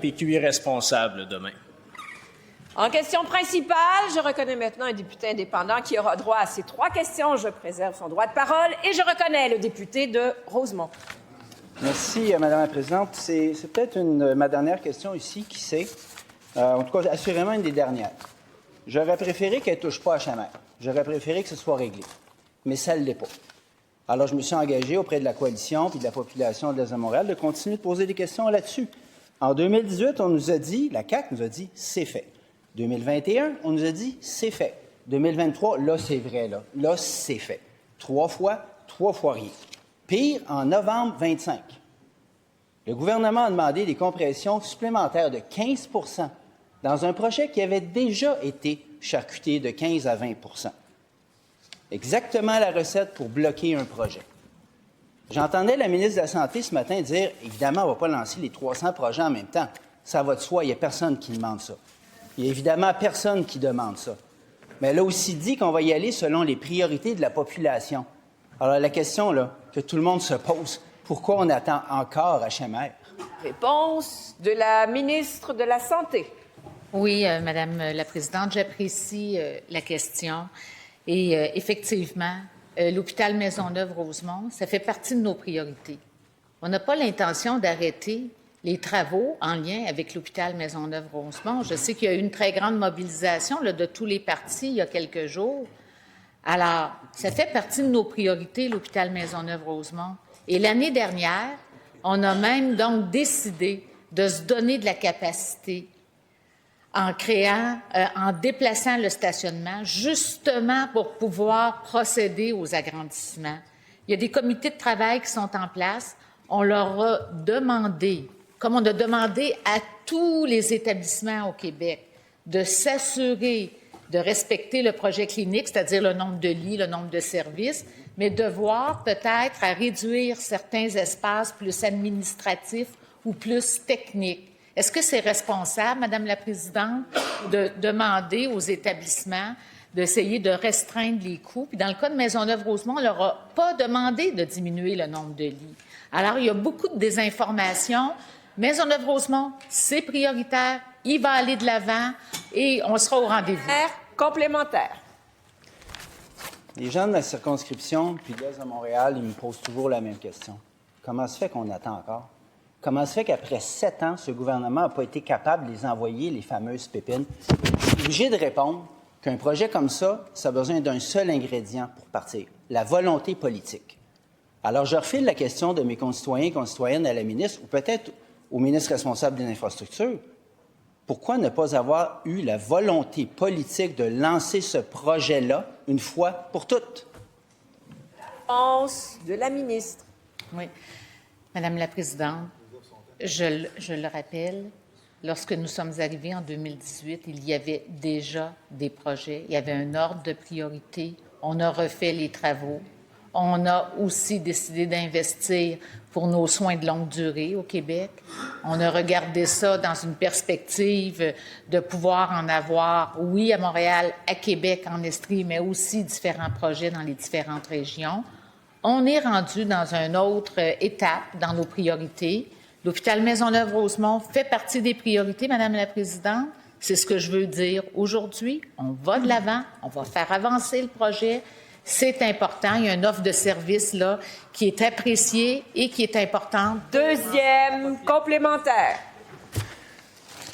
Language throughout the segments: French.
PQ irresponsable demain. En question principale, je reconnais maintenant un député indépendant qui aura droit à ces 3 questions. Je préserve son droit de parole et je reconnais le député de Rosemont. Merci, Madame la Présidente. C'est peut-être ma dernière question ici, qui sait. En tout cas, assurément une des dernières. J'aurais préféré qu'elle ne touche pas à Chamère. J'aurais préféré que ce soit réglé. Mais ça ne l'est pas. Alors, je me suis engagé auprès de la coalition et de la population de l'Est de Montréal de continuer de poser des questions là-dessus. En 2018, on nous a dit, la CAQ nous a dit, c'est fait. 2021, on nous a dit, c'est fait. 2023, là, c'est vrai, là. Là, c'est fait. 3 fois rien. Pire, en novembre 25, le gouvernement a demandé des compressions supplémentaires de 15 % dans un projet qui avait déjà été charcuté de 15 à 20 %. Exactement la recette pour bloquer un projet. J'entendais la ministre de la Santé ce matin dire, évidemment, on ne va pas lancer les 300 projets en même temps. Ça va de soi, il n'y a personne qui demande ça. Il n'y a évidemment personne qui demande ça. Mais elle a aussi dit qu'on va y aller selon les priorités de la population. Alors, la question là, que tout le monde se pose, pourquoi on attend encore à Chamère? Réponse de la ministre de la Santé. Oui, Madame la Présidente, j'apprécie la question. Et effectivement, l'hôpital Maisonneuve-Rosemont, ça fait partie de nos priorités. On n'a pas l'intention d'arrêter les travaux en lien avec l'hôpital Maisonneuve-Rosemont. Je sais qu'il y a eu une très grande mobilisation là, de tous les partis il y a quelques jours. Alors, ça fait partie de nos priorités, l'hôpital Maisonneuve-Rosemont. Et l'année dernière, on a même donc décidé de se donner de la capacité en déplaçant le stationnement, justement pour pouvoir procéder aux agrandissements. Il y a des comités de travail qui sont en place. On leur a demandé, comme on a demandé à tous les établissements au Québec, de s'assurer de respecter le projet clinique, c'est-à-dire le nombre de lits, le nombre de services, mais de voir peut-être à réduire certains espaces plus administratifs ou plus techniques. Est-ce que c'est responsable, Madame la Présidente, de demander aux établissements d'essayer de restreindre les coûts? Puis dans le cas de Maisonneuve-Rosemont, on ne leur a pas demandé de diminuer le nombre de lits. Alors, il y a beaucoup de désinformation. Maisonneuve-Rosemont, c'est prioritaire, il va aller de l'avant et on sera au rendez-vous. Complémentaire. Les gens de la circonscription, puis de l'Est de Montréal, ils me posent toujours la même question. Comment se fait qu'on attend encore? Comment se fait qu'après 7 ans, ce gouvernement n'a pas été capable de les envoyer, les fameuses pépines? Je suis obligé de répondre qu'un projet comme ça, ça a besoin d'un seul ingrédient pour partir, la volonté politique. Alors, je refile la question de mes concitoyens et concitoyennes à la ministre, ou peut-être au ministre responsable des infrastructures. Pourquoi ne pas avoir eu la volonté politique de lancer ce projet-là une fois pour toutes? Réponse de la ministre. Oui. Madame la Présidente, je le rappelle, lorsque nous sommes arrivés en 2018, il y avait déjà des projets, il y avait un ordre de priorité, on a refait les travaux, on a aussi décidé d'investir pour nos soins de longue durée au Québec. On a regardé ça dans une perspective de pouvoir en avoir, oui, à Montréal, à Québec, en Estrie, mais aussi différents projets dans les différentes régions. On est rendu dans une autre étape dans nos priorités. L'hôpital Maisonneuve-Rosemont fait partie des priorités, Madame la Présidente. C'est ce que je veux dire aujourd'hui. On va de l'avant, on va faire avancer le projet. C'est important. Il y a une offre de service là qui est appréciée et qui est importante. Deuxième complémentaire.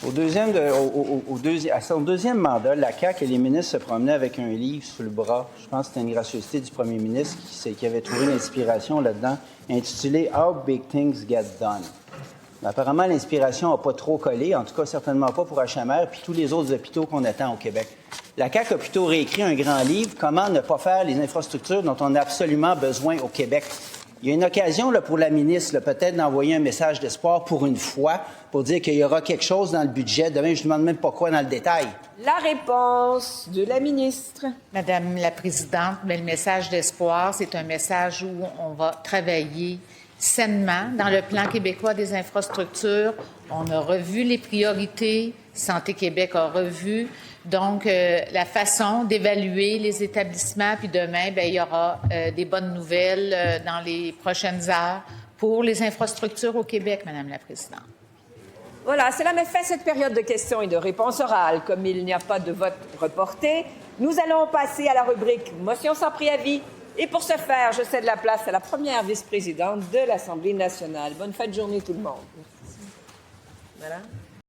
À son deuxième mandat, la CAQ et les ministres se promenaient avec un livre sous le bras. Je pense que c'était une gracieuseté du premier ministre qui avait trouvé l'inspiration là-dedans, intitulé « How Big Things Get Done ». Apparemment, l'inspiration n'a pas trop collé, en tout cas certainement pas pour HMR puis tous les autres hôpitaux qu'on attend au Québec. La CAQ a plutôt réécrit un grand livre, « Comment ne pas faire les infrastructures dont on a absolument besoin au Québec ». Il y a une occasion là, pour la ministre peut-être d'envoyer un message d'espoir pour une fois, pour dire qu'il y aura quelque chose dans le budget. Demain, je ne demande même pas quoi dans le détail. La réponse de la ministre. Madame la Présidente, mais le message d'espoir, c'est un message où on va travailler sainement dans le plan québécois des infrastructures. On a revu les priorités. Santé Québec a revu. Donc, la façon d'évaluer les établissements, puis demain, il y aura des bonnes nouvelles dans les prochaines heures pour les infrastructures au Québec, Madame la Présidente. Voilà, cela met fin à cette période de questions et de réponses orales. Comme il n'y a pas de vote reporté, nous allons passer à la rubrique motion sans préavis. Et pour ce faire, je cède la place à la première vice-présidente de l'Assemblée nationale. Bonne fin de journée tout le monde. Merci. Voilà.